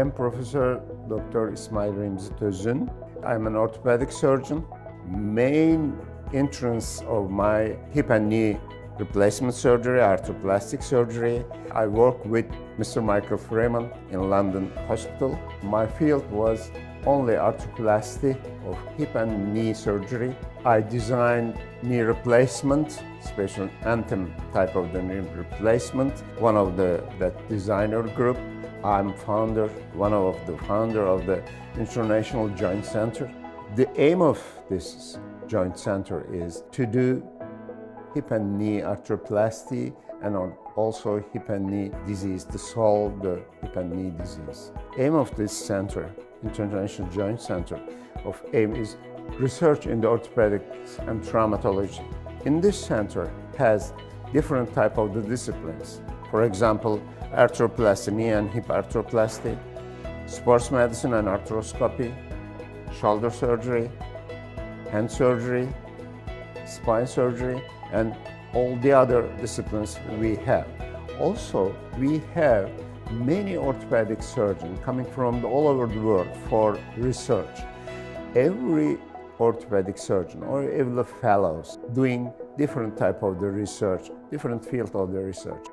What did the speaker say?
am Professor Dr. Remzi Tözün. I'm an orthopedic surgeon. Main entrance of my hip and knee replacement surgery, arthroplastic surgery. I work with Mr. Michael Freeman in London Hospital. My field was only arthroplasty of hip and knee surgery. I designed knee replacement, special anthem type of the knee replacement, one of that designer group. I'm one of the founder of the International Joint Center. The aim of this joint center is to do hip and knee arthroplasty and also hip and knee disease, to solve the hip and knee disease. Aim of this center, International Joint Center of AIM, is research in the orthopedics and traumatology. In this center has different type of the disciplines. For example, arthroplasty, knee and hip arthroplasty, sports medicine and arthroscopy, shoulder surgery, hand surgery, spine surgery, and all the other disciplines we have. Also, we have many orthopedic surgeons coming from all over the world for research. Every orthopedic surgeon or every fellows doing different type of the research, different field of the research.